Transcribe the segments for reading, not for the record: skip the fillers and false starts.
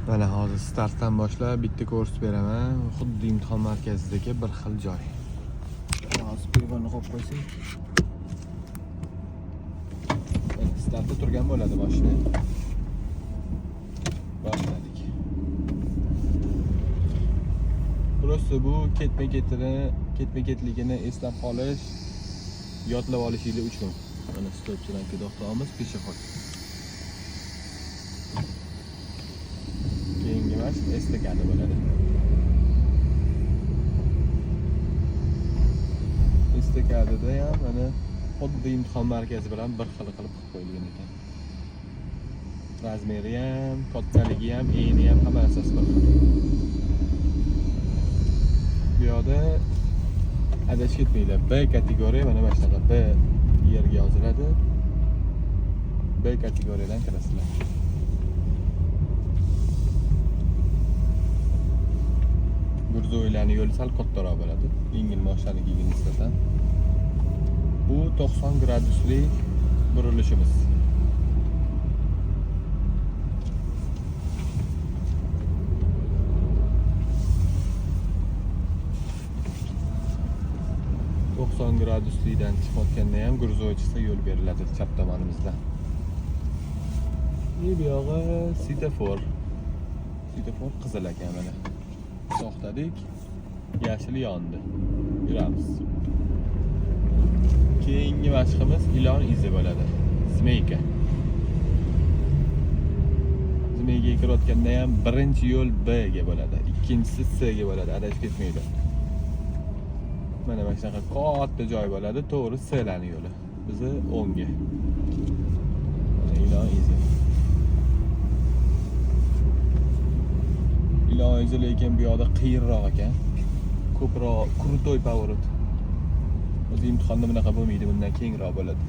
Mana hozir startdan boshlab bitta ko'rsatib beraman. Xuddi imtihon markazidagi bir xil joy. Hozir telefonni qo'yib qo'ysak. Startda turgan bo'ladi mashina. Boshladik. Просто bu ketma-ketligini eslab qolish, yodlab olishingiz uchun. Mana stopchidan to'xtamiz, peshxod. Keyingi mashq estakada bo'ladi. Estakadada ham mana xuddi imtihon markazi bilan bir xil qilib qo'yilgan ekan. Razmeri ham, kattaligi ham, eni ham hamma narsasi bir xil. Bu yerda adashib ketmaydi. B kategoriya mana shunaqa B yerga yoziladi. B kategoriyadan kirasizlar. Gurzo'ylarning yo'li sal kattaroq bo'ladi. Yengil mashinaga nisbatan. Bu 90 gradusli burilishimiz. Graduslidan chiqayotganda ham gurzo'ychisi yo'l beriladi chap tomonimizdan. Bu yog'i svetofor. Svetofor qizil ekan mana. To'xtadik. Yashil yondi. Yuramiz. Keyingi mashqimiz ilon izi bo'ladi. Zmeyka. Zmeyga kirayotganda ham birinchi yo'l B ga bo'ladi, ikkinchisi C ga bo'ladi, adashib ketmaydi. Mana shunaqa katta joy bo'ladi, to'g'ri C'larning yo'li. Bizi o'ngga. Ilon izi. Ilon izi lekin bu yoqda qiyinroq ekan. Ko'proq krutoy pоворот. O'zi imtihonda bunaqa bo'lmaydi, bundan kengroq bo'ladi.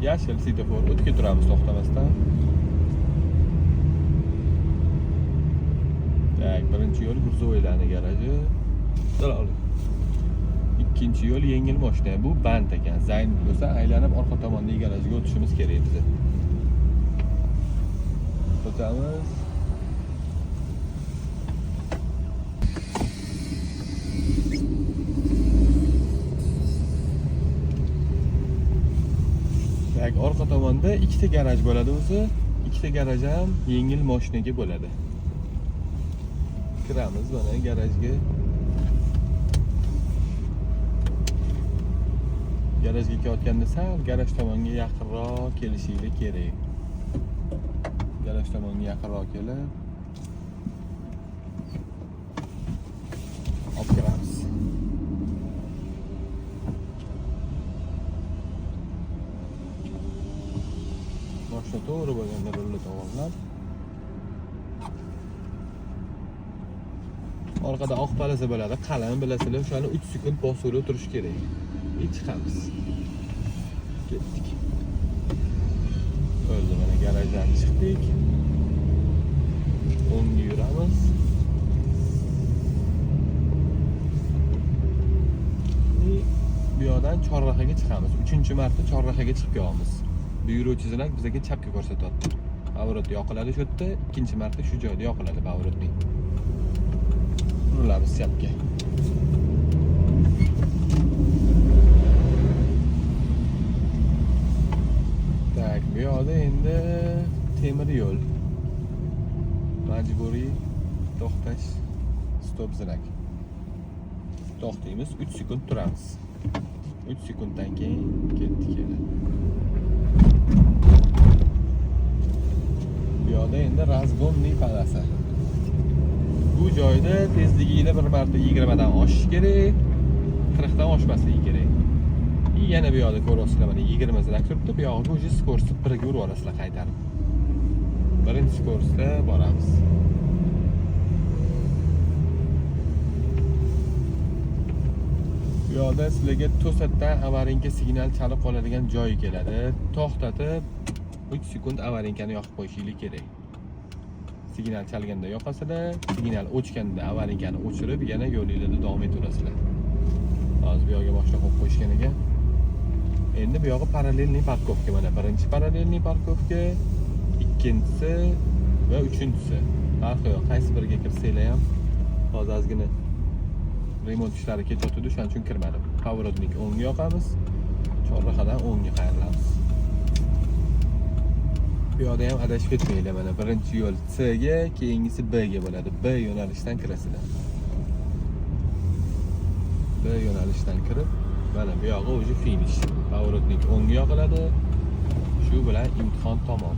Yashil svetofor, o'tga turamiz to'xtamasdan. Birinchi yo'l Gurzo'ylarning garaji. Ikkinchi yo'l yengil mashina. Bu band ekan. Zayn bo'lsa aylanib orqa tomondagi garajga o'tishimiz kerak bizga. O'tamiz. Orqa tomonda ikkita garaj bo'ladi o'zi. Ikkita garaj ham yengil mashinaga bo'ladi. Kiramiz mana garajga. Garajga ketayotganda sal garaj tomonga yaqinroq kelishingiz kerak. Garaj tomonga yaqinroq kelib olib kiramiz. Mashina to'g'ri bo'lganda rulni to'g'rilab orqada oq palasi bo'ladi, qalin bilasizlar, o'shani 3 sekund bosib o'tirish kerak. Chiqamiz. Ketdik. O'zi mana garajdan chiqdik. O'ngga yuramiz. Bu yoqdan chorrahaga chiqamiz. 3-marta chorrahaga chiqib kelyapmiz. Buyuruvchi zinak bizga chapga ko'rsatyapti. Pоворot yoqiladi shu yerda, ikkinchi marta shu joyda yoqiladi pavorotning. Burilamiz chapga. Tak, bu yoqda endi temir yo'l. Majburiy to'xtash, stop zinak. To'xtaymiz, 3 sekund turamiz. 3 sekunddan keyin ketdik yana. Bu yoqda endi razgomniy palasa. Bu joyda tezligingizni bir marta 20 dan oshish kerak, 40 dan oshmasligi kerak. Yana bu yoqda ko'ryapsizlar, mana 20 zinak turibdi. Bu yoqda o'sha skorost 1 ga urib olasizlar qaytarib. Birinchi skorostda boramiz. Bu yoqda sizlarga to'satdan avarinka signal chalib qoladigan joy keladi. To'xtatib 3 sekund avarinkani yoqib qo'yishingiz kerak. Signal chalganda yoqasizlar, signal o'chganda avarinkani o'chirib, yana yo'lingizda davom etaverasizlar. Hozir bu yoqqa boshqa qo'yib qo'yishgan ekan. Endi bu yog'i parallelniy parkovka, mana birinchi parallelniy parkovka, ikkinchisi va uchinchisi. Farqi yo'q. Qaysi biriga kirsanglar ham hozir ozgina remont ishlari ketayotdi, shuning uchun kirmadim. Pоворotnik o'ngga yoqamiz, chorrahadan o'ngga qayrilamiz. Bu yoqda ham adashib ketmanglar, mana birinchi yo'l C ga, keyingisi B ga bo'ladi. B yo'nalishdan kirasizlar. B yo'nalishdan kirib, mana bu yog'i o'zi finish. Pоворotnik o'ngga yoqiladi. Shu bilan imtihon tamom.